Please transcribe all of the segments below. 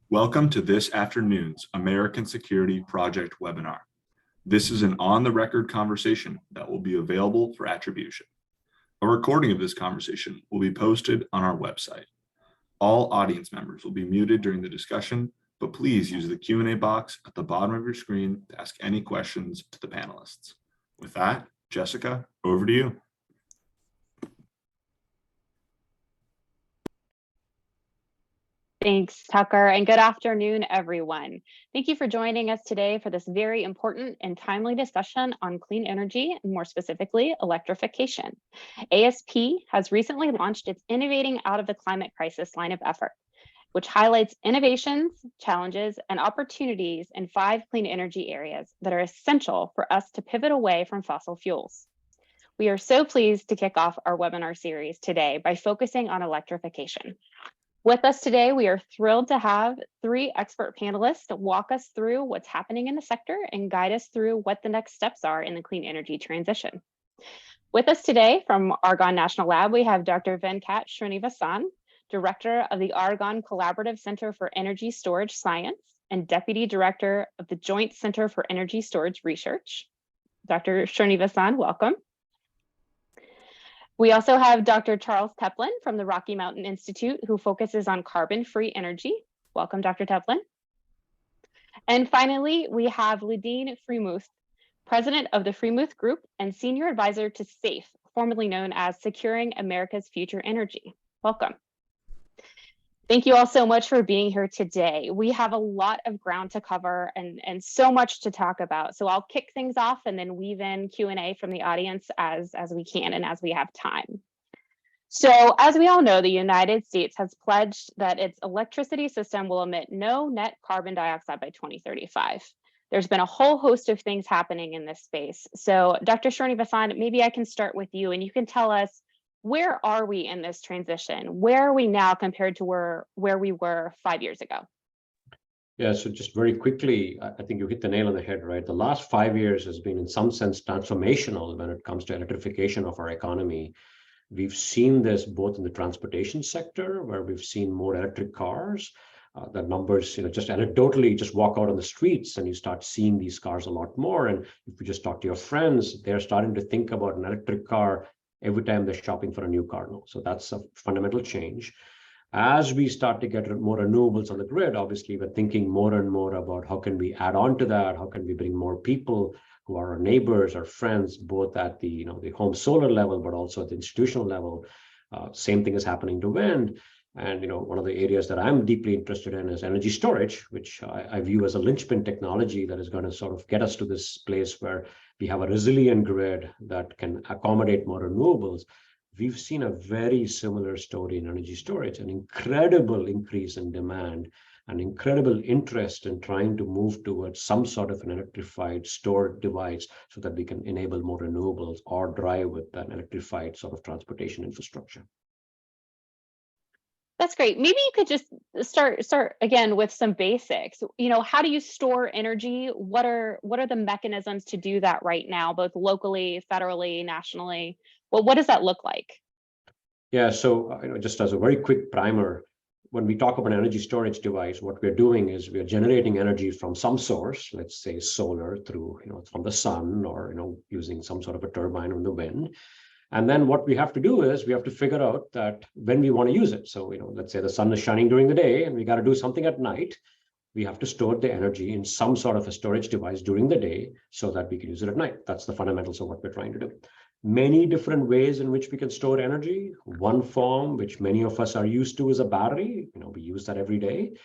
Welcome to this afternoon's American Security Project webinar. This is an on-the-record conversation that will be available for attribution. A recording of this conversation will be posted on our website. All audience members will be muted during the discussion, but please use the Q&A box at the bottom of your screen to ask any questions to the panelists. With that, Jessica, over to you. Thanks, Tucker, and good afternoon, everyone. Thank you for joining us today for this very important and timely discussion on clean energy, and more specifically, electrification. ASP has recently launched its Innovating Out of the Climate Crisis line of effort, which highlights innovations, challenges, and opportunities in 5 clean energy areas that are essential for us to pivot away from fossil fuels. We are so pleased to kick off our webinar series today by focusing on electrification. With us today, we are thrilled to have 3 expert panelists to walk us through what's happening in the sector and guide us through what the next steps are in the clean energy transition. With us today from Argonne National Lab, we have Dr. Venkat Srinivasan, Director of the Argonne Collaborative Center for Energy Storage Science and Deputy Director of the Joint Center for Energy Storage Research. Dr. Srinivasan, welcome. We also have Dr. Charles Teplin from the Rocky Mountain Institute, who focuses on carbon-free energy. Welcome, Dr. Teplin. And finally, we have Lideen Freemuth, President of the Freemuth Group and Senior Advisor to SAFE, formerly known as Securing America's Future Energy. Welcome. Thank you all so much for being here today. We have a lot of ground to cover and so much to talk about. So I'll kick things off and then weave in Q&A from the audience as we can and as we have time. So as we all know, the United States has pledged that its electricity system will emit no net carbon dioxide by 2035. There's been a whole host of things happening in this space. So Dr. Srinivasan, maybe I can start with you and you can tell us, where are we in this transition? Where are we now compared to where we were 5 years ago? Yeah, so just very quickly, I think you hit the nail on the head, right? The last 5 years has been in some sense transformational when it comes to electrification of our economy. We've seen this both in the transportation sector, where we've seen more electric cars. The numbers, just anecdotally, just walk out on the streets and you start seeing these cars a lot more. And if you just talk to your friends, they're starting to think about an electric car every time they're shopping for a new car now. So that's a fundamental change. As we start to get more renewables on the grid, obviously, we're thinking more and more about how can we add on to that? How can we bring more people who are our neighbors, our friends, both at the, the home solar level, but also at the institutional level. Same thing is happening to wind. And one of the areas that I'm deeply interested in is energy storage, which I view as a linchpin technology that is going to sort of get us to this place where we have a resilient grid that can accommodate more renewables. We've seen a very similar story in energy storage, an incredible increase in demand, an incredible interest in trying to move towards some sort of an electrified stored device so that we can enable more renewables or drive with an electrified sort of transportation infrastructure. That's great. Maybe you could just start again with some basics. How do you store energy? What are the mechanisms to do that right now, both locally, federally, nationally? Well, what does that look like? Yeah, so just as a very quick primer, when we talk about an energy storage device, what we're doing is we're generating energy from some source, let's say solar through, from the sun or, using some sort of a turbine on the wind. And then what we have to do is we have to figure out that when we want to use it. So, let's say the sun is shining during the day and we got to do something at night. We have to store the energy in some sort of a storage device during the day so that we can use it at night. That's the fundamentals of what we're trying to do. Many different ways in which we can store energy. One form, which many of us are used to, is a battery. We use that every day.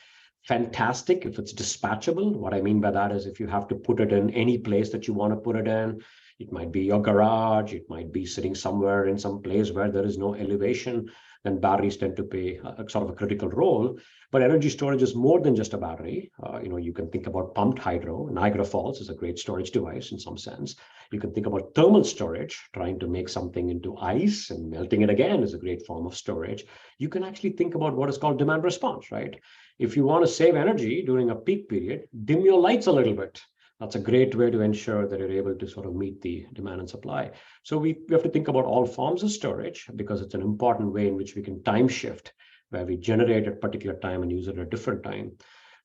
Fantastic if it's dispatchable. What I mean by that is if you have to put it in any place that you want to put it in. It might be your garage, it might be sitting somewhere in some place where there is no elevation, then batteries tend to play a sort of a critical role. But energy storage is more than just a battery. You can think about pumped hydro. Niagara Falls is a great storage device in some sense. You can think about thermal storage, trying to make something into ice and melting it again is a great form of storage. You can actually think about what is called demand response, right? If you want to save energy during a peak period, dim your lights a little bit. That's a great way to ensure that you're able to sort of meet the demand and supply. So we have to think about all forms of storage because it's an important way in which we can time shift where we generate at a particular time and use it at a different time.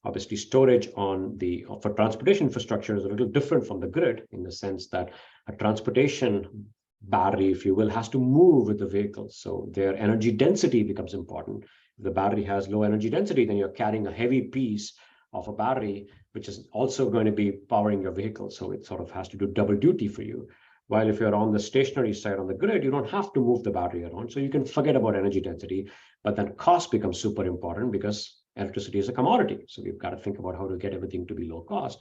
Obviously, storage for transportation infrastructure is a little different from the grid in the sense that a transportation battery, if you will, has to move with the vehicle. So their energy density becomes important. If the battery has low energy density, then you're carrying a heavy piece of a battery, which is also going to be powering your vehicle. So it sort of has to do double duty for you. While if you're on the stationary side on the grid, you don't have to move the battery around. So you can forget about energy density, but then cost becomes super important because electricity is a commodity. So we've got to think about how to get everything to be low cost.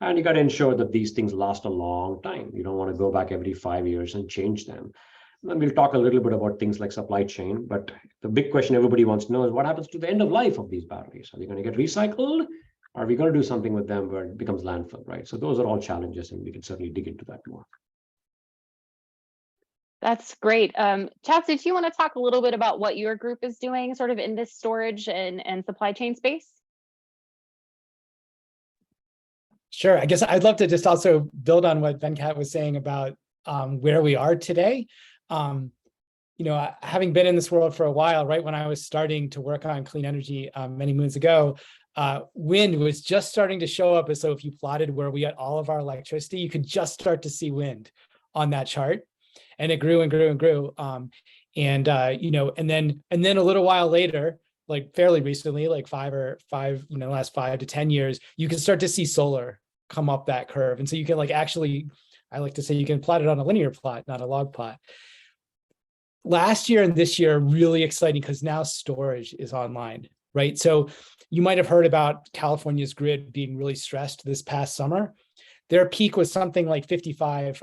And you got to ensure that these things last a long time. You don't want to go back every 5 years and change them. And we'll talk a little bit about things like supply chain, but the big question everybody wants to know is what happens to the end of life of these batteries? Are they going to get recycled? Are we going to do something with them where it becomes landfill, right? So those are all challenges, and we can certainly dig into that more. That's great. Chad, did you want to talk a little bit about what your group is doing sort of in this storage and supply chain space? Sure. I guess I'd love to just also build on what Venkat was saying about where we are today. Having been in this world for a while, right when I was starting to work on clean energy many moons ago, wind was just starting to show up. So if you plotted where we got all of our electricity, you could just start to see wind on that chart, and it grew and grew and grew. And then a little while later, like fairly recently, like last 5 to 10 years, you can start to see solar come up that curve. And so you can I like to say you can plot it on a linear plot, not a log plot. Last year and this year are really exciting because now storage is online, right? So you might have heard about California's grid being really stressed this past summer. Their peak was something like 55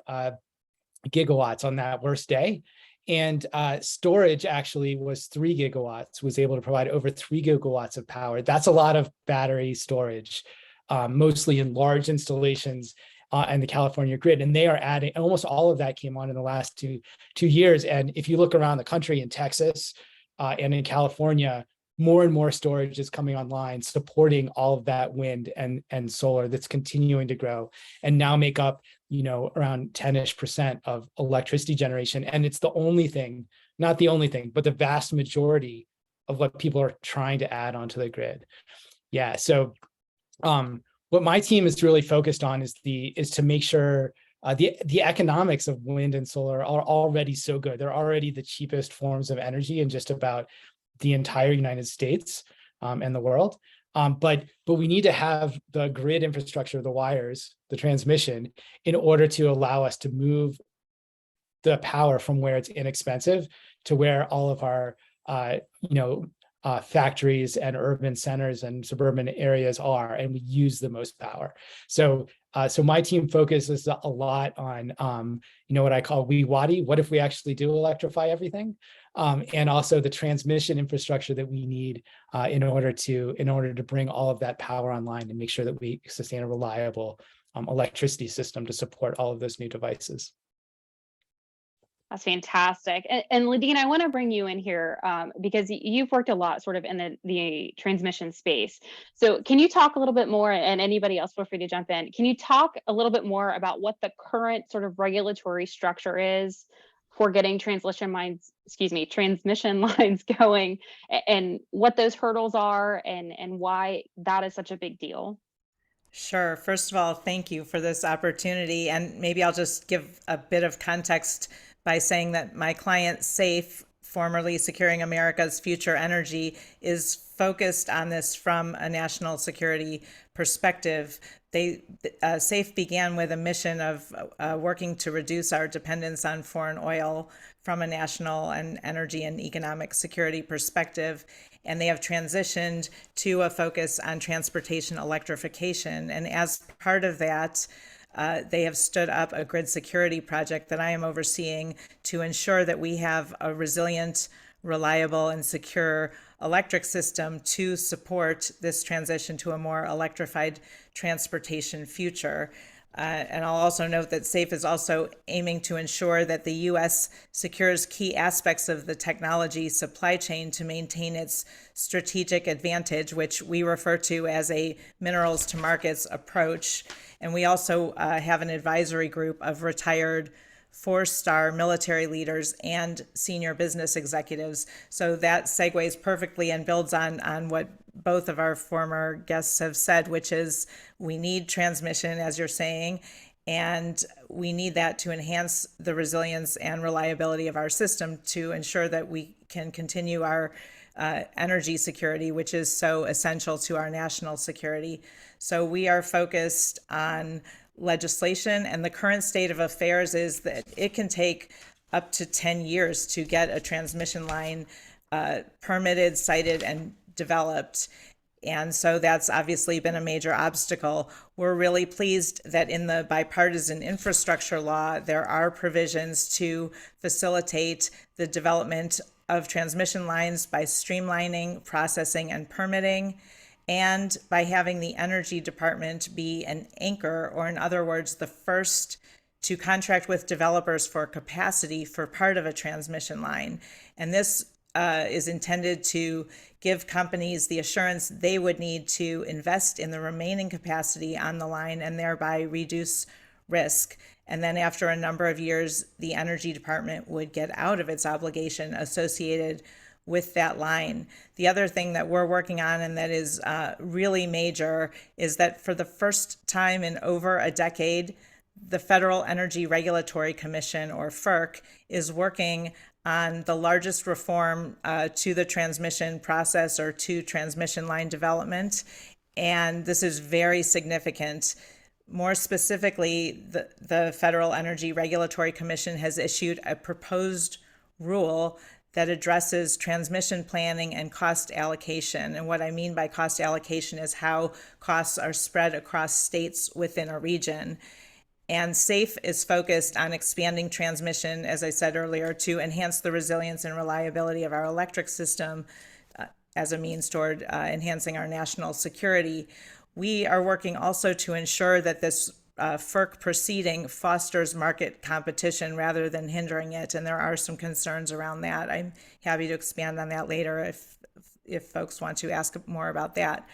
gigawatts on that worst day. And storage actually was 3 gigawatts, was able to provide over 3 gigawatts of power. That's a lot of battery storage, mostly in large installations and the California grid. And they are adding, almost all of that came on in the last two years. And if you look around the country in Texas and in California, more and more storage is coming online, supporting all of that wind and solar that's continuing to grow and now make up, around 10-ish% of electricity generation. And it's the only thing, not the only thing, but the vast majority of what people are trying to add onto the grid. Yeah. So what my team is really focused on is to make sure the economics of wind and solar are already so good. They're already the cheapest forms of energy in just about the entire United States and the world. But we need to have the grid infrastructure, the wires, the transmission, in order to allow us to move the power from where it's inexpensive to where all of our factories and urban centers and suburban areas are, and we use the most power. So my team focuses a lot on what I call WWADI. What if we actually do electrify everything? And also the transmission infrastructure that we need in order to bring all of that power online and make sure that we sustain a reliable electricity system to support all of those new devices. That's fantastic. And Ladine, I want to bring you in here because you've worked a lot sort of in the transmission space. So can you talk a little bit more, and anybody else feel free to jump in, can you talk a little bit more about what the current sort of regulatory structure is for getting transmission lines going, and what those hurdles are and why that is such a big deal? Sure. First of all, thank you for this opportunity. And maybe I'll just give a bit of context by saying that my client, SAFE, formerly Securing America's Future Energy, is focused on this from a national security perspective. SAFE began with a mission of working to reduce our dependence on foreign oil from a national and energy and economic security perspective. And they have transitioned to a focus on transportation electrification. And as part of that, they have stood up a grid security project that I am overseeing to ensure that we have a resilient, reliable, and secure electric system to support this transition to a more electrified transportation future. And I'll also note that SAFE is also aiming to ensure that the U.S. secures key aspects of the technology supply chain to maintain its strategic advantage, which we refer to as a minerals to markets approach. And we also have an advisory group of retired 4-star military leaders and senior business executives. So that segues perfectly and builds on what both of our former guests have said, which is we need transmission, as you're saying, and we need that to enhance the resilience and reliability of our system to ensure that we can continue our energy security, which is so essential to our national security. So we are focused on legislation, and the current state of affairs is that it can take up to 10 years to get a transmission line permitted, sited, and developed. And so that's obviously been a major obstacle. We're really pleased that in the bipartisan infrastructure law, there are provisions to facilitate the development of transmission lines by streamlining, processing, and permitting, and by having the Energy Department be an anchor, or in other words, the first to contract with developers for capacity for part of a transmission line. And this is intended to give companies the assurance they would need to invest in the remaining capacity on the line and thereby reduce risk. And then after a number of years, the Energy Department would get out of its obligation associated with that line. The other thing that we're working on, and that is really major, is that for the first time in over a decade, the Federal Energy Regulatory Commission, or FERC, is working on the largest reform to the transmission process or to transmission line development. And this is very significant. More specifically, the Federal Energy Regulatory Commission has issued a proposed rule that addresses transmission planning and cost allocation. And what I mean by cost allocation is how costs are spread across states within a region. And SAFE is focused on expanding transmission, as I said earlier, to enhance the resilience and reliability of our electric system as a means toward enhancing our national security. We are working also to ensure that this FERC proceeding fosters market competition rather than hindering it, and there are some concerns around that. I'm happy to expand on that later if folks want to ask more about that.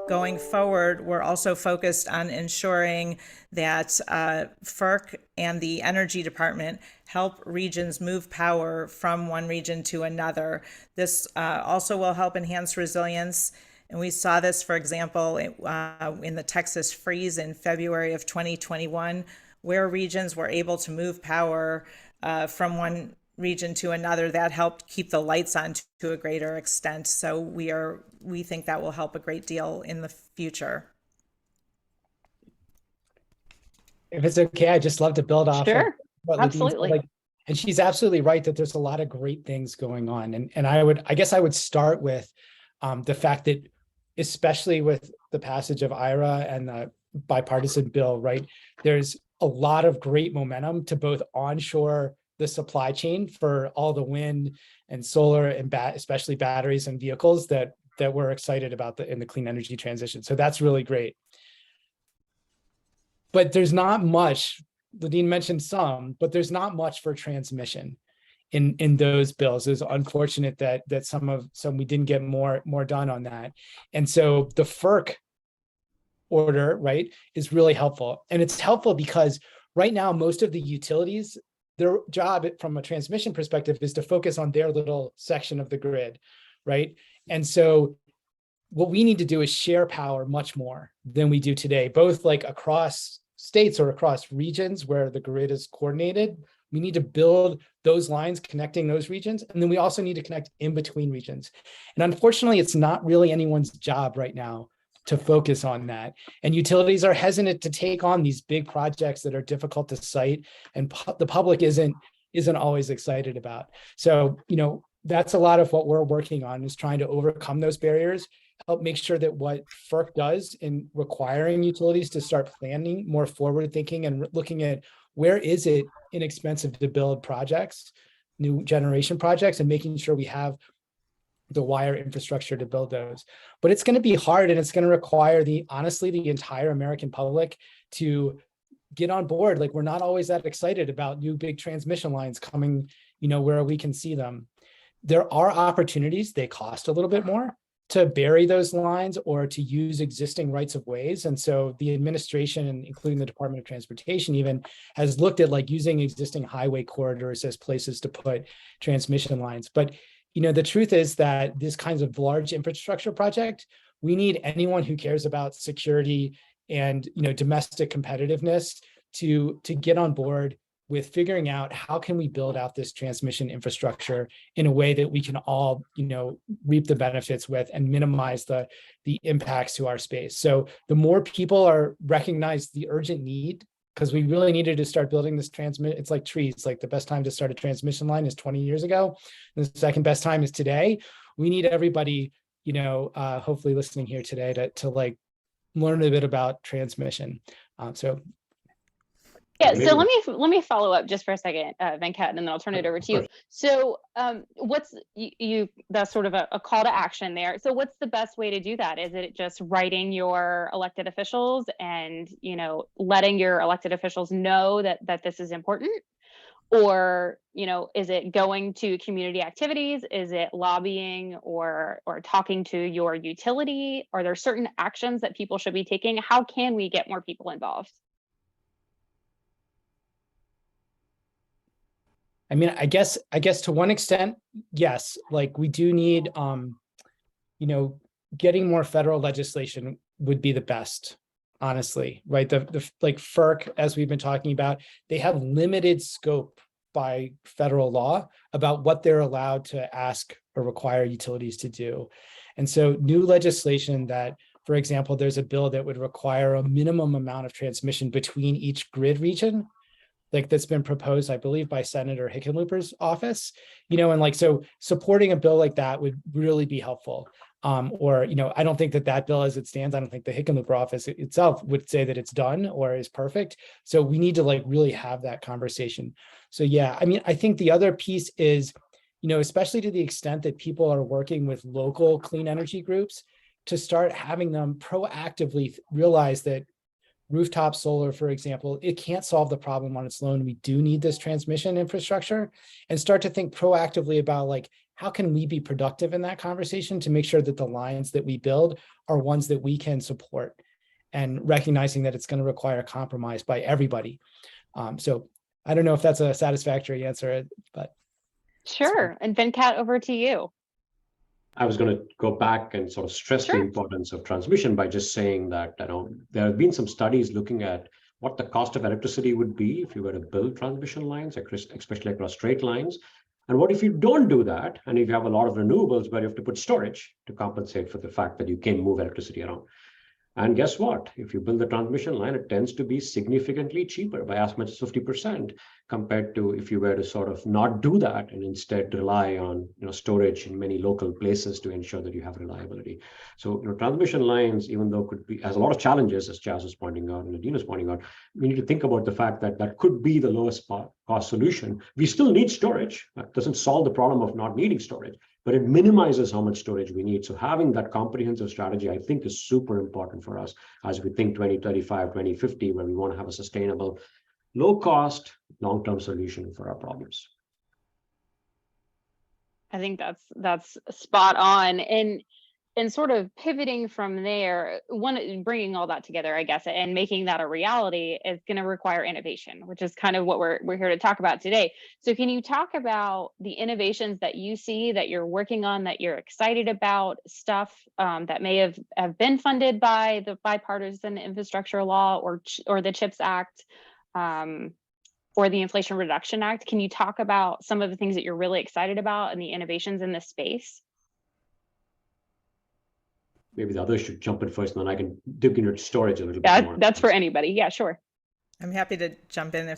Going forward, we're also focused on ensuring that FERC and the Energy Department help regions move power from one region to another. This also will help enhance resilience. And we saw this, for example, in the Texas freeze in February of 2021, where regions were able to move power from one region to another. That helped keep the lights on to a greater extent. So we think that will help a great deal in the future. If it's okay, I'd just love to build off. Sure, of what Ladine said. absolutely. And she's absolutely right that there's a lot of great things going on. And I guess I would start with the fact that, especially with the passage of IRA and the bipartisan bill, right, there's a lot of great momentum to both onshore the supply chain for all the wind and solar and especially batteries and vehicles that we're excited about in the clean energy transition. So that's really great. But there's not much, Ladine mentioned some, but there's not much for transmission in those bills. It's unfortunate that some we didn't get more done on that. And so the FERC order, right, is really helpful. And it's helpful because right now, most of the utilities, their job from a transmission perspective is to focus on their little section of the grid, right? And so what we need to do is share power much more than we do today, both like across states or across regions where the grid is coordinated. We need to build those lines connecting those regions. And then we also need to connect in between regions. And unfortunately, it's not really anyone's job right now to focus on that. And utilities are hesitant to take on these big projects that are difficult to site, and the public isn't always excited about. So, that's a lot of what we're working on, is trying to overcome those barriers, help make sure that what FERC does in requiring utilities to start planning more forward thinking and looking at where is it inexpensive to build projects, new generation projects, and making sure we have the wire infrastructure to build those. But it's going to be hard, and it's going to require honestly the entire American public to get on board. Like, we're not always that excited about new big transmission lines coming, where we can see them. There are opportunities. They cost a little bit more, to bury those lines or to use existing rights of ways. And so the administration, including the Department of Transportation even, has looked at like using existing highway corridors as places to put transmission lines. But the truth is that this kinds of large infrastructure project, we need anyone who cares about security and domestic competitiveness to get on board with figuring out how can we build out this transmission infrastructure in a way that we can all, reap the benefits with and minimize the impacts to our space. So the more people recognize the urgent need, because we really needed to start building this it's like trees, like the best time to start a transmission line is 20 years ago. And the second best time is today. We need everybody, hopefully listening here today to like learn a bit about transmission. Yeah, so let me follow up just for a second, Venkat, and then I'll turn it over to you. So what's that's sort of a call to action there. So what's the best way to do that? Is it just writing your elected officials and letting your elected officials know that this is important? Or is it going to community activities? Is it lobbying or talking to your utility? Are there certain actions that people should be taking? How can we get more people involved? I mean, I guess to one extent, yes, like we do need, getting more federal legislation would be the best, honestly, right? The like FERC, as we've been talking about, they have limited scope by federal law about what they're allowed to ask or require utilities to do. And so new legislation that, for example, there's a bill that would require a minimum amount of transmission between each grid region, like that's been proposed, I believe, by Senator Hickenlooper's office, and like, so supporting a bill like that would really be helpful. I don't think that bill as it stands, I don't think the Hickenlooper office itself would say that it's done or is perfect. So we need to like really have that conversation. So yeah, I mean, I think the other piece is, especially to the extent that people are working with local clean energy groups, to start having them proactively realize that rooftop solar, for example, it can't solve the problem on its own. We do need this transmission infrastructure, and start to think proactively about like, how can we be productive in that conversation to make sure that the lines that we build are ones that we can support, and recognizing that it's going to require compromise by everybody. So I don't know if that's a satisfactory answer, but. Sure. And Venkat, over to you. I was going to go back and sort of stress the importance of transmission by just saying that there have been some studies looking at what the cost of electricity would be if you were to build transmission lines, especially across straight lines. And what if you don't do that? And if you have a lot of renewables, where you have to put storage to compensate for the fact that you can't move electricity around. And guess what? If you build the transmission line, it tends to be significantly cheaper by as much as 50% compared to if you were to sort of not do that and instead rely on storage in many local places to ensure that you have reliability. So transmission lines, even though has a lot of challenges, as Chaz was pointing out and Nadine was pointing out, we need to think about the fact that that could be the lowest cost solution. We still need storage. That doesn't solve the problem of not needing storage, but it minimizes how much storage we need. So having that comprehensive strategy, I think, is super important for us as we think 2035, 2050, where we want to have a sustainable, low cost, long-term solution for our problems. I think that's spot on. And sort of pivoting from there, bringing all that together, I guess, and making that a reality is going to require innovation, which is kind of what we're here to talk about today. So can you talk about the innovations that you see, that you're working on, that you're excited about, stuff that may have been funded by the bipartisan infrastructure law or the CHIPS Act or the Inflation Reduction Act? Can you talk about some of the things that you're really excited about and the innovations in this space? Maybe the others should jump in first, and then I can dig into storage a little bit more. That's for anybody. Yeah, sure. I'm happy to jump in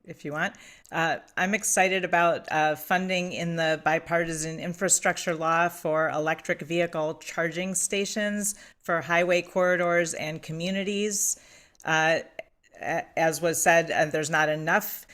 if you want. I'm excited about funding in the bipartisan infrastructure law for electric vehicle charging stations for highway corridors and communities. As was said, there's not enough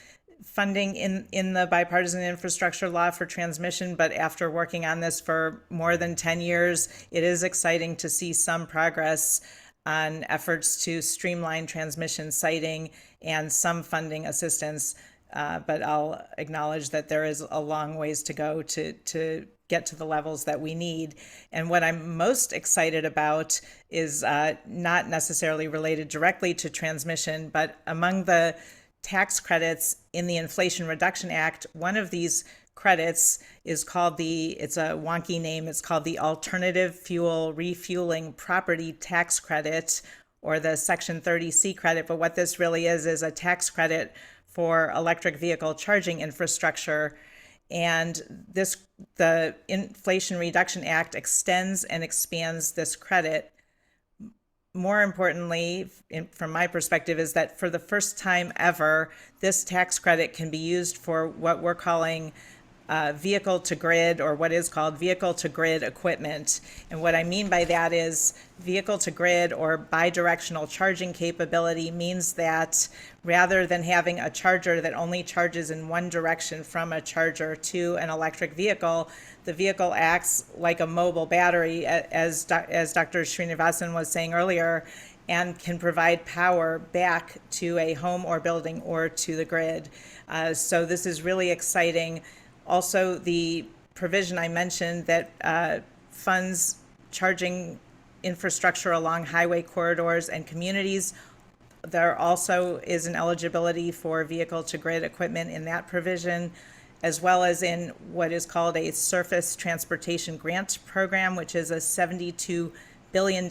funding in the bipartisan infrastructure law for transmission, but after working on this for more than 10 years, it is exciting to see some progress on efforts to streamline transmission siting and some funding assistance. But I'll acknowledge that there is a long ways to go to get to the levels that we need. And what I'm most excited about is not necessarily related directly to transmission, but among the tax credits in the Inflation Reduction Act, one of these credits is called it's a wonky name, it's called the Alternative Fuel Refueling Property Tax Credit, or the Section 30C credit. But what this really is a tax credit for electric vehicle charging infrastructure. And the Inflation Reduction Act extends and expands this credit. More importantly, from my perspective, is that for the first time ever, this tax credit can be used for what we're calling vehicle to grid, or what is called vehicle to grid equipment. And what I mean by that is vehicle to grid or bidirectional charging capability means that rather than having a charger that only charges in one direction from a charger to an electric vehicle, the vehicle acts like a mobile battery, as Dr. Srinivasan was saying earlier, and can provide power back to a home or building or to the grid. So this is really exciting. Also, the provision I mentioned that funds charging infrastructure along highway corridors and communities, there also is an eligibility for vehicle to grid equipment in that provision, as well as in what is called a Surface Transportation Grant Program, which is a $72 billion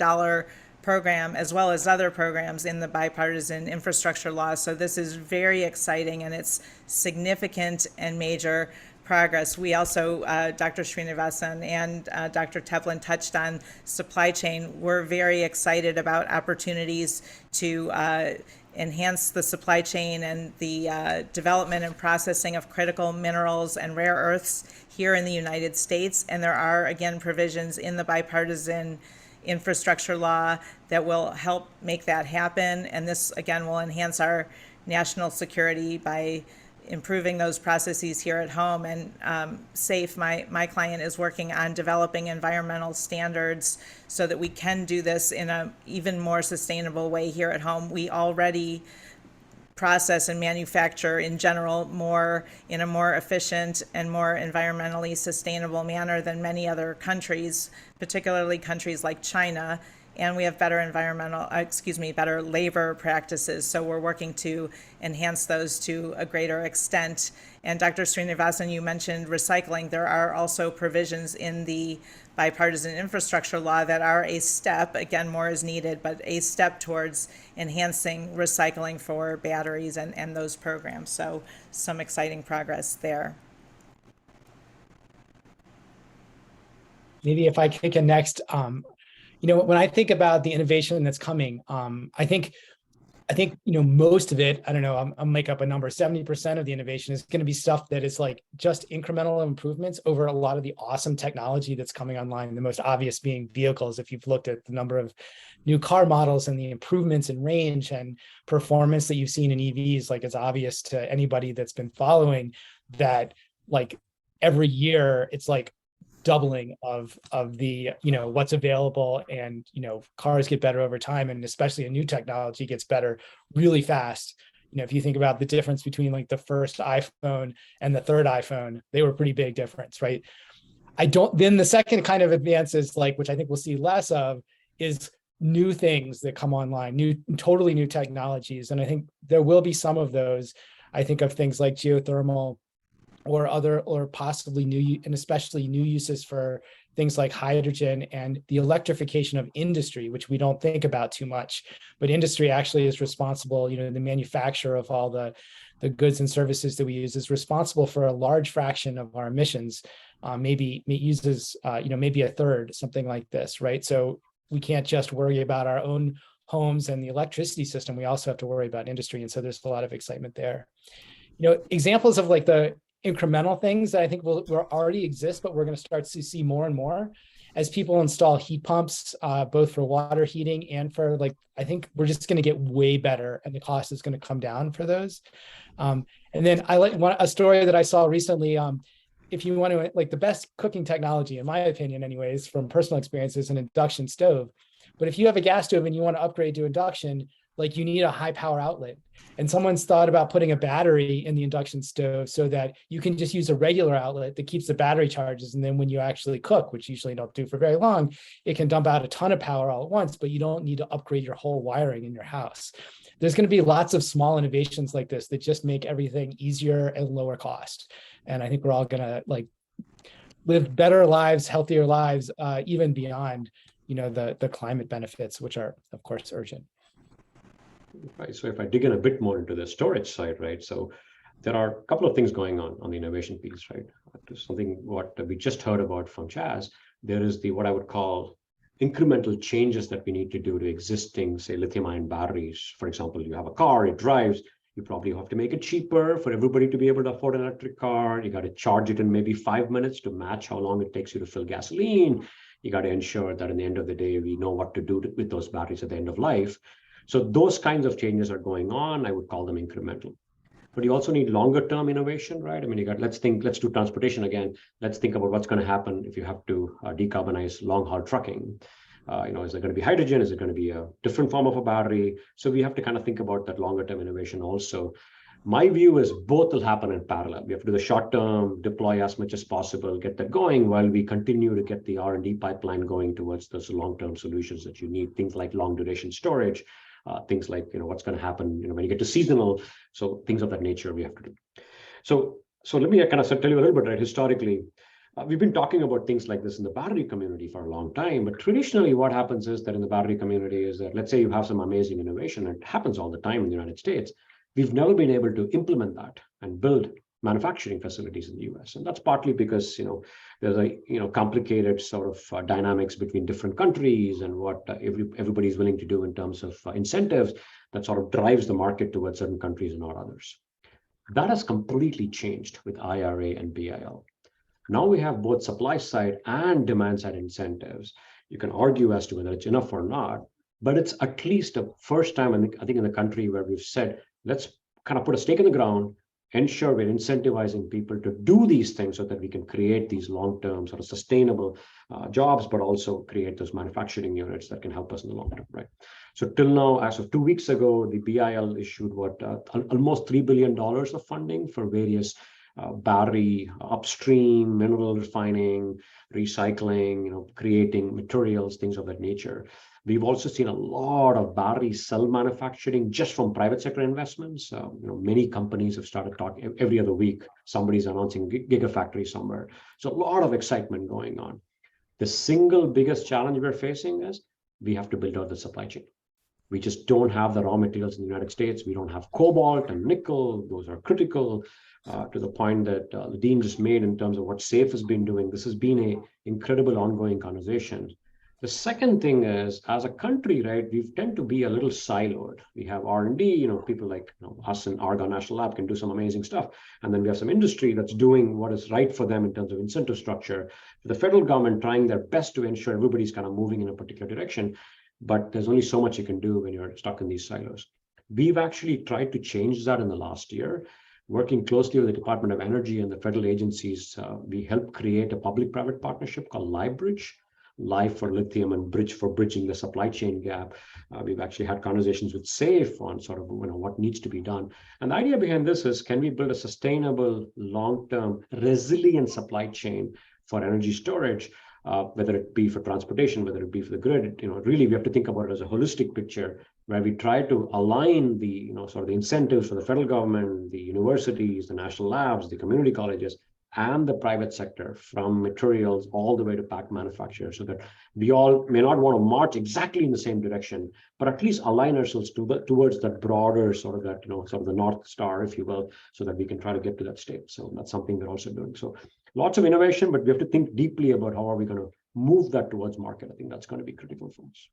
program, as well as other programs in the bipartisan infrastructure law. So this is very exciting, and it's significant and major progress. We also, Dr. Srinivasan and Dr. Teplin touched on supply chain. We're very excited about opportunities to enhance the supply chain and the development and processing of critical minerals and rare earths here in the United States. And there are, again, provisions in the bipartisan infrastructure law that will help make that happen. And this, again, will enhance our national security by improving those processes here at home. And SAFE, my client, is working on developing environmental standards so that we can do this in an even more sustainable way here at home. We already process and manufacture in general in a more efficient and more environmentally sustainable manner than many other countries, particularly countries like China. And we have better better labor practices. So we're working to enhance those to a greater extent. And Dr. Srinivasan, you mentioned recycling. There are also provisions in the bipartisan infrastructure law that are a step, again, more is needed, but a step towards enhancing recycling for batteries and those programs. So some exciting progress there. Maybe if I kick in next, when I think about the innovation that's coming, I think most of it, I don't know, I'll make up a number, 70% of the innovation is going to be stuff that is like just incremental improvements over a lot of the awesome technology that's coming online. The most obvious being vehicles. If you've looked at the number of new car models and the improvements in range and performance that you've seen in EVs, like it's obvious to anybody that's been following that, like every year it's like doubling of the what's available, and cars get better over time, and especially a new technology gets better really fast. If you think about the difference between like the first iPhone and the third iPhone, they were pretty big difference, right? Then the second kind of advance is like, which I think we'll see less of, is new things that come online, totally new technologies. And I think there will be some of those. I think of things like geothermal or possibly new, and especially new uses for things like hydrogen and the electrification of industry, which we don't think about too much, but industry actually is responsible, the manufacture of all the goods and services that we use is responsible for a large fraction of our emissions, maybe uses, maybe a third, something like this, right? So we can't just worry about our own homes and the electricity system, we also have to worry about industry. And so there's a lot of excitement there. Examples of like the incremental things that I think will already exist, but we're going to start to see more and more as people install heat pumps, both for water heating and for I think we're just going to get way better, and the cost is going to come down for those. And then I like a story that I saw recently. If you want to, the best cooking technology, in my opinion, anyways, from personal experience, is an induction stove. But if you have a gas stove and you want to upgrade to induction, like you need a high power outlet. And someone's thought about putting a battery in the induction stove so that you can just use a regular outlet that keeps the battery charges. And then when you actually cook, which usually you don't do for very long, it can dump out a ton of power all at once, but you don't need to upgrade your whole wiring in your house. There's going to be lots of small innovations like this that just make everything easier and lower cost. And I think we're all going to like live better lives, healthier lives, even beyond, the climate benefits, which are, of course, urgent. Right. So if I dig in a bit more into the storage side, right? So there are a couple of things going on the innovation piece, right? Something what we just heard about from Chaz. There is what I would call incremental changes that we need to do to existing, say, lithium-ion batteries. For example, you have a car, it drives. You probably have to make it cheaper for everybody to be able to afford an electric car. You got to charge it in maybe 5 minutes to match how long it takes you to fill gasoline. You got to ensure that at the end of the day, we know what to do with those batteries at the end of life. So those kinds of changes are going on. I would call them incremental. But you also need longer term innovation, right? I mean, let's do transportation again. Let's think about what's going to happen if you have to decarbonize long haul trucking. Is it going to be hydrogen? Is it going to be a different form of a battery? So we have to kind of think about that longer term innovation also. My view is both will happen in parallel. We have to do the short term, deploy as much as possible, get that going while we continue to get the R&D pipeline going towards those long-term solutions that you need, things like long duration storage, things like, what's going to happen, when you get to seasonal. So things of that nature we have to do. So let me kind of tell you a little bit, right? Historically, we've been talking about things like this in the battery community for a long time, but traditionally what happens is that in the battery community is that, let's say you have some amazing innovation, and it happens all the time in the United States. We've never been able to implement that and build manufacturing facilities in the US. And that's partly because, there's a, complicated sort of dynamics between different countries and what everybody's willing to do in terms of incentives that sort of drives the market towards certain countries and not others. That has completely changed with IRA and BIL. Now we have both supply side and demand side incentives. You can argue as to whether it's enough or not, but it's at least the first time, I think in the country where we've said, let's kind of put a stake in the ground, ensure we're incentivizing people to do these things so that we can create these long-term sort of sustainable jobs, but also create those manufacturing units that can help us in the long term, right? So till now, as of 2 weeks ago, the BIL issued almost $3 billion of funding for various battery upstream, mineral refining, recycling, creating materials, things of that nature. We've also seen a lot of battery cell manufacturing just from private sector investments. Many companies have started talking every other week. Somebody's announcing gigafactory somewhere. So a lot of excitement going on. The single biggest challenge we're facing is we have to build out the supply chain. We just don't have the raw materials in the United States. We don't have cobalt and nickel. Those are critical to the point that the Dean just made in terms of what SAFE has been doing. This has been an incredible ongoing conversation. The second thing is, as a country, right, we tend to be a little siloed. We have R&D, people like us in Argonne National Lab can do some amazing stuff. And then we have some industry that's doing what is right for them in terms of incentive structure. The federal government trying their best to ensure everybody's kind of moving in a particular direction. But there's only so much you can do when you're stuck in these silos. We've actually tried to change that in the last year. Working closely with the Department of Energy and the federal agencies, we helped create a public-private partnership called LiveBridge. Live for lithium and bridge for bridging the supply chain gap. We've actually had conversations with SAFE on sort of what needs to be done. And the idea behind this is, can we build a sustainable, long-term, resilient supply chain for energy storage, whether it be for transportation, whether it be for the grid? Really, we have to think about it as a holistic picture where we try to align the sort of the incentives for the federal government, the universities, the national labs, the community colleges, and the private sector, from materials all the way to pack manufacturers, so that we all may not want to march exactly in the same direction, but at least align ourselves towards that broader sort of that, sort of the North Star, if you will, so that we can try to get to that state. So that's something we're also doing. So lots of innovation, but we have to think deeply about how are we going to move that towards market. I think that's going to be critical for us.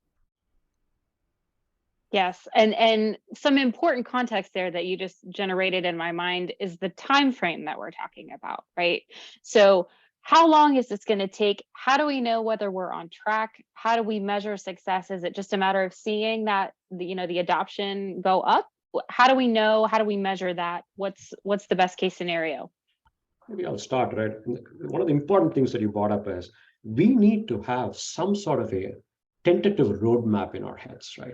Yes, and some important context there that you just generated in my mind is the time frame that we're talking about, right? So how long is this going to take? How do we know whether we're on track? How do we measure success? Is it just a matter of seeing that the adoption go up? How do we know? How do we measure that? What's the best case scenario? Maybe I'll start, right? One of the important things that you brought up is we need to have some sort of a tentative roadmap in our heads, right?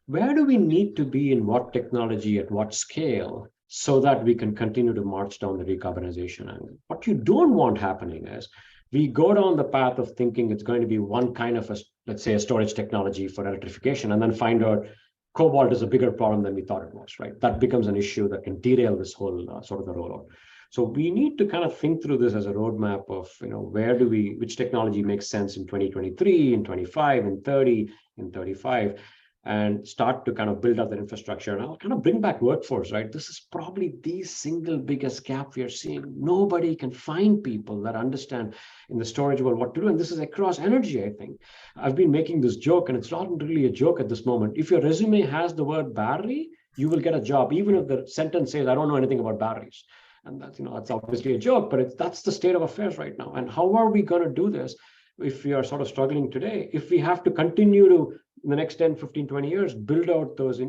where do we need to be in what technology at what scale so that we can continue to march down the decarbonization angle? What you don't want happening is we go down the path of thinking it's going to be one kind of, let's say, a storage technology for electrification, and then find out cobalt is a bigger problem than we thought it was, right? That becomes an issue that can derail this whole sort of the rollout. So we need to kind of think through this as a roadmap of, which technology makes sense in 2023, in 25, in 30, in 35, and start to kind of build up that infrastructure. And I'll kind of bring back workforce, right? This is probably the single biggest gap we are seeing. Nobody can find people that understand in the storage world what to do. And this is across energy, I think. I've been making this joke, and it's not really a joke at this moment. If your resume has the word battery, you will get a job, even if the sentence says, I don't know anything about batteries. And that's, that's obviously a joke, but that's the state of affairs right now. And how are we going to do this if we are sort of struggling today? If we have to continue to, in the next 10, 15, 20 years, build out those,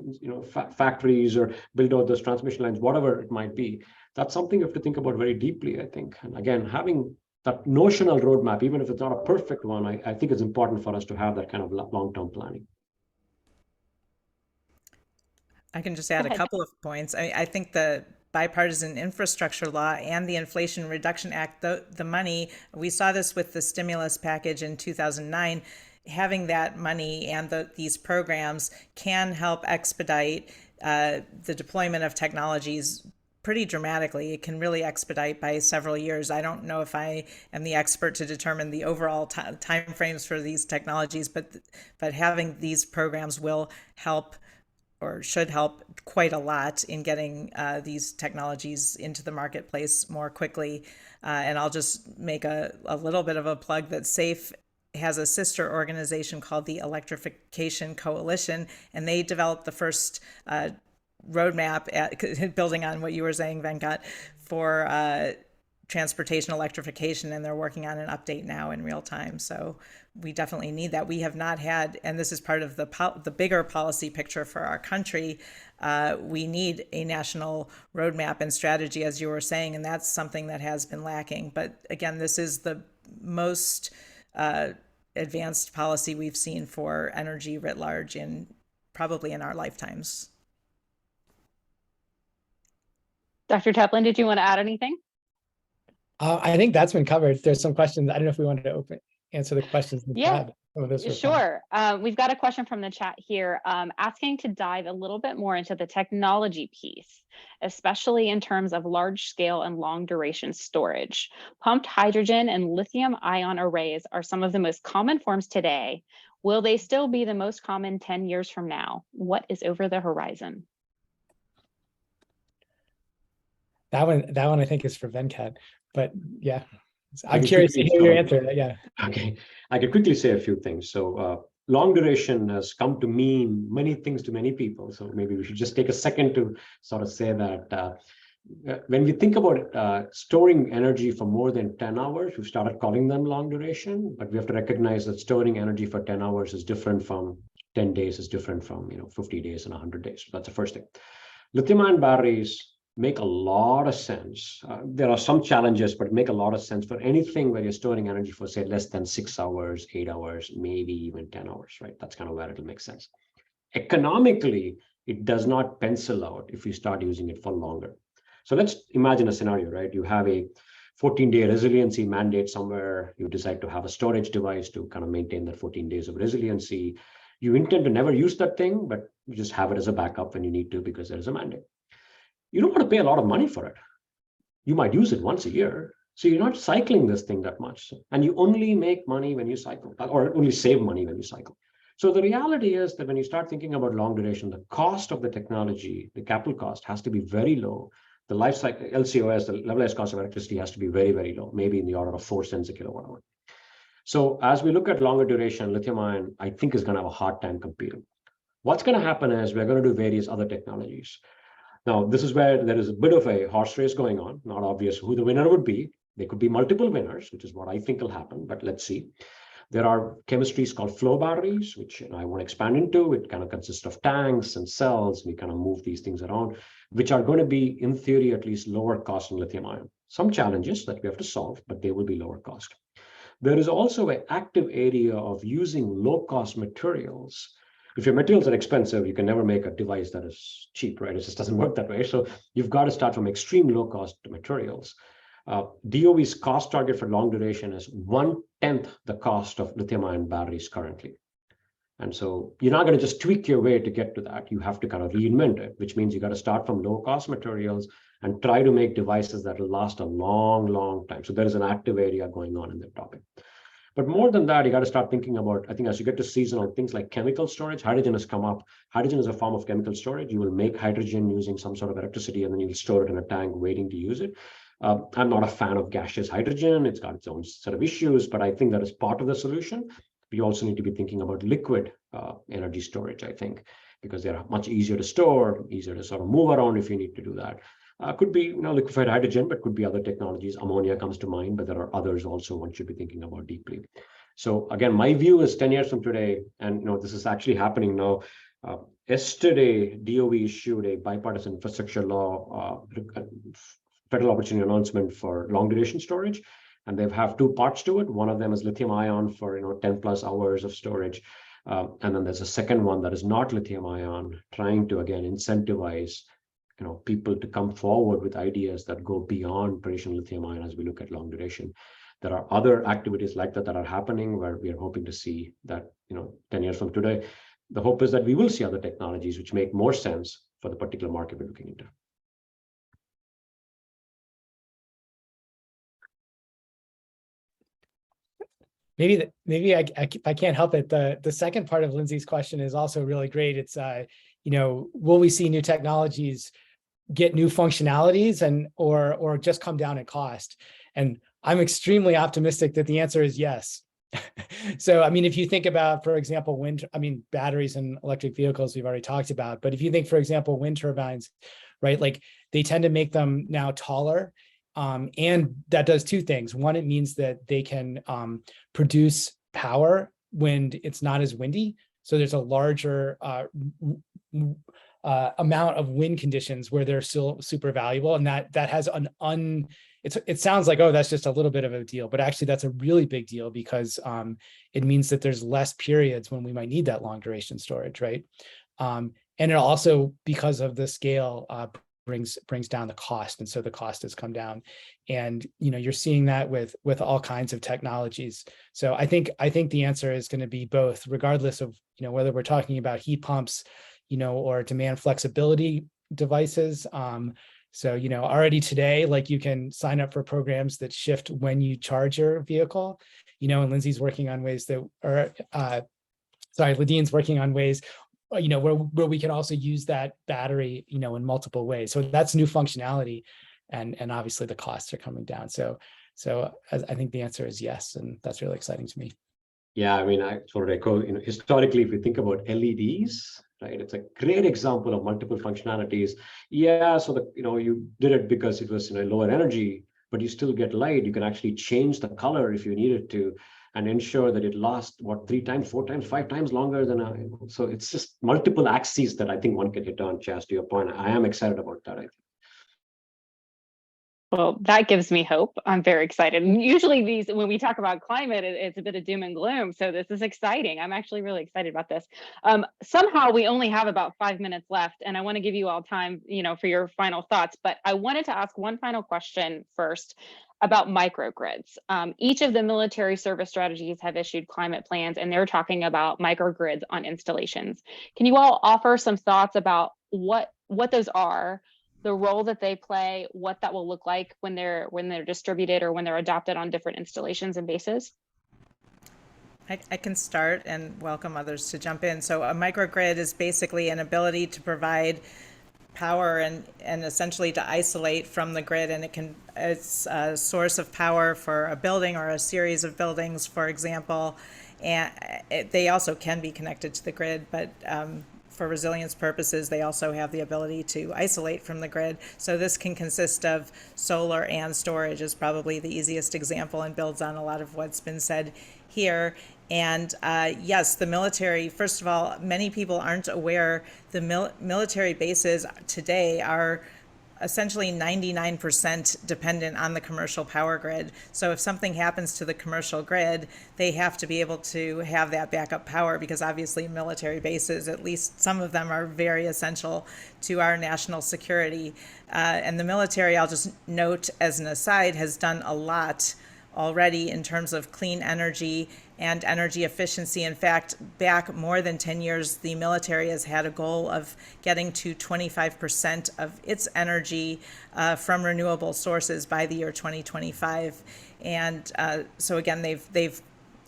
factories or build out those transmission lines, whatever it might be, that's something you have to think about very deeply, I think. And again, having that notional roadmap, even if it's not a perfect one, I think it's important for us to have that kind of long-term planning. I can just add a couple of points. I think the bipartisan infrastructure law and the Inflation Reduction Act, the money, we saw this with the stimulus package in 2009, having that money and these programs can help expedite the deployment of technologies pretty dramatically. It can really expedite by several years. I don't know if I am the expert to determine the overall timeframes for these technologies, but having these programs will help, or should help quite a lot in getting these technologies into the marketplace more quickly. And I'll just make a little bit of a plug that SAFE has a sister organization called the Electrification Coalition, and they developed the first roadmap, building on what you were saying, Venkat, for transportation electrification, and they're working on an update now in real time. So we definitely need that. We have not had, and this is part of the bigger policy picture for our country, we need a national roadmap and strategy, as you were saying, and that's something that has been lacking. But again, this is the most advanced policy we've seen for energy writ large probably in our lifetimes. Dr. Teplin, did you want to add anything? I think that's been covered. There's some questions. I don't know if we wanted to answer the questions. Yeah, sure. We've got a question from the chat here asking to dive a little bit more into the technology piece, especially in terms of large scale and long duration storage. Pumped hydrogen and lithium ion arrays are some of the most common forms today. Will they still be the most common 10 years from now? What is over the horizon? That one I think is for Venkat, but yeah, I'm curious to hear your answer. Yeah. Okay, I could quickly say a few things. So long duration has come to mean many things to many people. So maybe we should just take a second to sort of say that when we think about storing energy for more than 10 hours, we've started calling them long duration, but we have to recognize that storing energy for 10 hours is different from 10 days, is different from 50 days and 100 days. So that's the first thing. Lithium-ion batteries make a lot of sense. There are some challenges, but make a lot of sense for anything where you're storing energy for, say, less than 6 hours, 8 hours, maybe even 10 hours, right? That's kind of where it'll make sense. Economically, it does not pencil out if you start using it for longer. So let's imagine a scenario, right? You have a 14-day resiliency mandate somewhere. You decide to have a storage device to kind of maintain that 14 days of resiliency. You intend to never use that thing, but you just have it as a backup when you need to because there is a mandate. You don't want to pay a lot of money for it. You might use it once a year. So you're not cycling this thing that much. And you only make money when you cycle, or only save money when you cycle. So the reality is that when you start thinking about long duration, the cost of the technology, the capital cost has to be very low. The life cycle, LCOS, the levelized cost of electricity has to be very, very low, maybe in the order of 4 cents a kilowatt hour. So as we look at longer duration, lithium ion, I think is going to have a hard time competing. What's going to happen is we're going to do various other technologies. Now, this is where there is a bit of a horse race going on. Not obvious who the winner would be. There could be multiple winners, which is what I think will happen, but let's see. There are chemistries called flow batteries, which I won't expand into. It kind of consists of tanks and cells. We kind of move these things around, which are going to be, in theory, at least lower cost than lithium ion. Some challenges that we have to solve, but they will be lower cost. There is also an active area of using low-cost materials If your materials are expensive, you can never make a device that is cheap, right? It just doesn't work that way. So you've got to start from extreme low cost materials. DOE's cost target for long duration is 1/10 the cost of lithium-ion batteries currently. And so you're not going to just tweak your way to get to that. You have to kind of reinvent it, which means you got to start from low cost materials and try to make devices that will last a long, long time. So there is an active area going on in that topic. But more than that, you got to start thinking about, I think as you get to seasonal things like chemical storage, hydrogen has come up. Hydrogen is a form of chemical storage. You will make hydrogen using some sort of electricity, and then you'll store it in a tank waiting to use it. I'm not a fan of gaseous hydrogen. It's got its own set of issues, but I think that is part of the solution. We also need to be thinking about liquid energy storage, I think, because they're much easier to store, easier to sort of move around if you need to do that. Could be liquefied hydrogen, but could be other technologies. Ammonia comes to mind, but there are others also one should be thinking about deeply. So again, my view is 10 years from today, and this is actually happening now. Yesterday, DOE issued a bipartisan infrastructure law, federal opportunity announcement for long duration storage. And they have two parts to it. One of them is lithium ion for 10 plus hours of storage. And then there's a second one that is not lithium ion, trying to again incentivize people to come forward with ideas that go beyond traditional lithium ion as we look at long duration. There are other activities like that are happening where we are hoping to see that 10 years from today. The hope is that we will see other technologies which make more sense for the particular market we're looking into. Maybe I can't help it. The second part of Lindsay's question is also really great. It's will we see new technologies get new functionalities or just come down in cost? And I'm extremely optimistic that the answer is yes. So I mean, if you think about, for example, batteries and electric vehicles we've already talked about, but if you think, for example, wind turbines, right? Like they tend to make them now taller. And that does two things. One, it means that they can produce power when it's not as windy. So there's a larger amount of wind conditions where they're still super valuable. And that has it sounds like, oh, that's just a little bit of a deal, but actually that's a really big deal because it means that there's less periods when we might need that long duration storage, right? And it also, because of the scale, brings down the cost, and so the cost has come down, and you're seeing that with all kinds of technologies. So I think the answer is going to be both, regardless of whether we're talking about heat pumps, or demand flexibility devices. So already today, like you can sign up for programs that shift when you charge your vehicle, and Lindsay's working on ways that, Ladine's working on ways where we can also use that battery, in multiple ways. So that's new functionality, and obviously the costs are coming down. So I think the answer is yes, and that's really exciting to me. Yeah, I mean, I sort of echo, historically, if we think about LEDs, right, it's a great example of multiple functionalities. Yeah, so you did it because it was lower energy, but you still get light. You can actually change the color if you needed to, and ensure that it lasts 3 times, 4 times, 5 times longer than so it's just multiple axes that I think one can hit on. Chas, to your point, I am excited about that. I think. Well, that gives me hope. I'm very excited. And usually when we talk about climate, it's a bit of doom and gloom. So this is exciting. I'm actually really excited about this. Somehow we only have about 5 minutes left, and I want to give you all time, for your final thoughts. But I wanted to ask one final question first about microgrids. Each of the military service strategies have issued climate plans, and they're talking about microgrids on installations. Can you all offer some thoughts about what those are, the role that they play, what that will look like when they're distributed or when they're adopted on different installations and bases? I can start and welcome others to jump in. So a microgrid is basically an ability to provide power and essentially to isolate from the grid, and it's a source of power for a building or a series of buildings, for example, and they also can be connected to the grid, but for resilience purposes, they also have the ability to isolate from the grid. So this can consist of solar and storage is probably the easiest example, and builds on a lot of what's been said here. And yes, the military, first of all, many people aren't aware the military bases today are essentially 99% dependent on the commercial power grid. So if something happens to the commercial grid, they have to be able to have that backup power, because obviously military bases, at least some of them, are very essential to our national security. And the military, I'll just note as an aside, has done a lot already in terms of clean energy and energy efficiency. In fact, back more than 10 years, the military has had a goal of getting to 25% of its energy from renewable sources by the year 2025. And so again, they've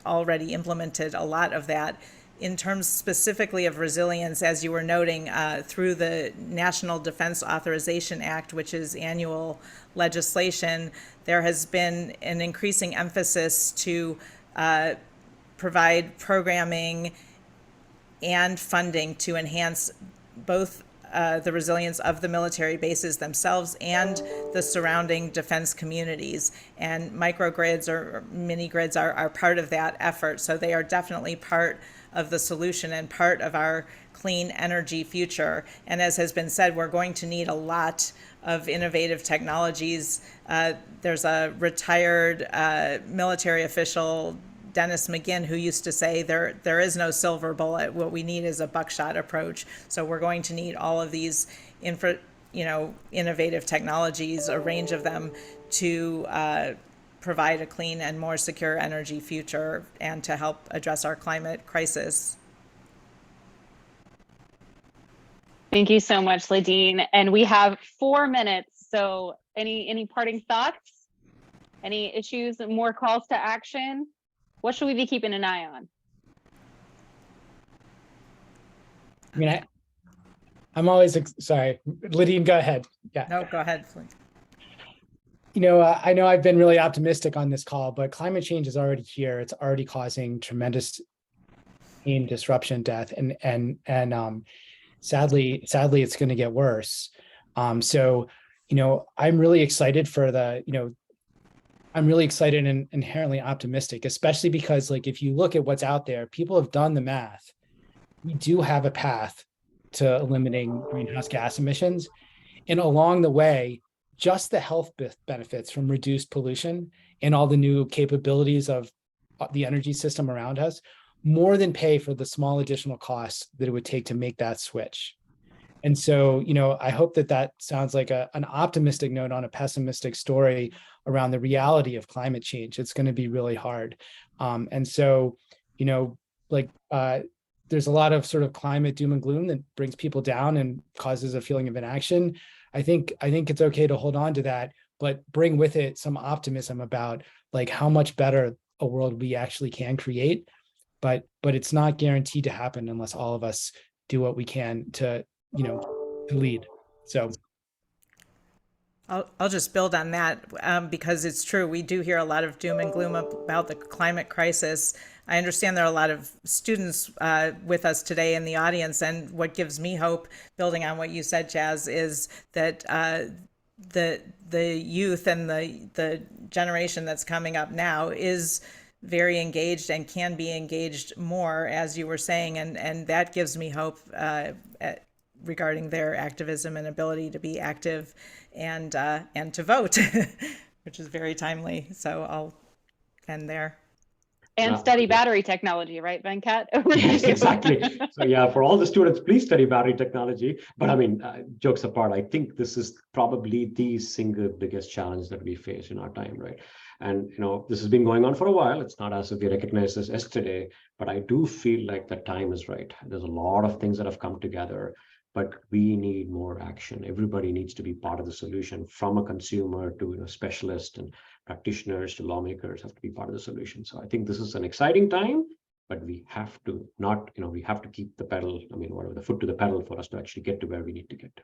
already implemented a lot of that. In terms specifically of resilience, as you were noting, through the National Defense Authorization Act, which is annual legislation, there has been an increasing emphasis to provide programming and funding to enhance both the resilience of the military bases themselves and the surrounding defense communities. And microgrids or mini grids are part of that effort. So they are definitely part of the solution and part of our clean energy future. And as has been said, we're going to need a lot of innovative technologies. There's a retired military official, Dennis McGinn, who used to say there is no silver bullet. What we need is a buckshot approach. So we're going to need all of these innovative technologies, a range of them, to provide a clean and more secure energy future and to help address our climate crisis. Thank you so much, Ladine. And we have 4 minutes. So any parting thoughts? Any issues, more calls to action? What should we be keeping an eye on? I mean, I'm always sorry, Ladine, go ahead. Yeah. No, go ahead. I know I've been really optimistic on this call, but climate change is already here. It's already causing tremendous pain, disruption, death, and sadly, it's going to get worse. So, I'm really excited I'm really excited and inherently optimistic, especially because, like, if you look at what's out there, people have done the math. We do have a path to eliminating greenhouse gas emissions, and along the way, just the health benefits from reduced pollution and all the new capabilities of the energy system around us more than pay for the small additional costs that it would take to make that switch. And so, I hope that sounds like an optimistic note on a pessimistic story around the reality of climate change. It's going to be really hard. And so, there's a lot of sort of climate doom and gloom that brings people down and causes a feeling of inaction. I think it's okay to hold on to that, but bring with it some optimism about like how much better a world we actually can create. But it's not guaranteed to happen unless all of us do what we can to lead. So I'll just build on that because it's true. We do hear a lot of doom and gloom about the climate crisis. I understand there are a lot of students with us today in the audience, and what gives me hope, building on what you said, Jazz, is that the youth and the generation that's coming up now is very engaged and can be engaged more, as you were saying, and that gives me hope regarding their activism and ability to be active and to vote, which is very timely. So I'll end there. And study battery technology, right, Venkat? Yes, exactly. So yeah, for all the students, please study battery technology. But I mean, jokes apart, I think this is probably the single biggest challenge that we face in our time, right? And this has been going on for a while. It's not as if we recognize this yesterday, but I do feel like the time is right. There's a lot of things that have come together, but we need more action. Everybody needs to be part of the solution, from a consumer to specialists and practitioners to lawmakers have to be part of the solution. So I think this is an exciting time, but we have to we have to keep the pedal, the foot to the pedal for us to actually get to where we need to get to.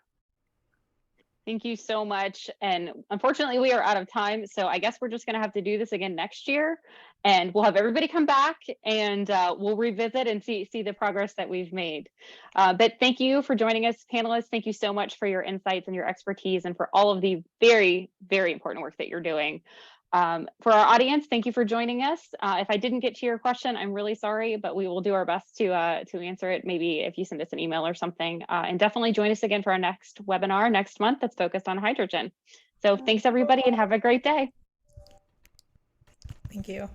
Thank you so much. And unfortunately, we are out of time. So I guess we're just going to have to do this again next year. And we'll have everybody come back and we'll revisit and see the progress that we've made. But thank you for joining us, panelists. Thank you so much for your insights and your expertise and for all of the very, very important work that you're doing. For our audience, thank you for joining us. If I didn't get to your question, I'm really sorry, but we will do our best to answer it. Maybe if you send us an email or something, and definitely join us again for our next webinar next month that's focused on hydrogen. So thanks everybody and have a great day. Thank you.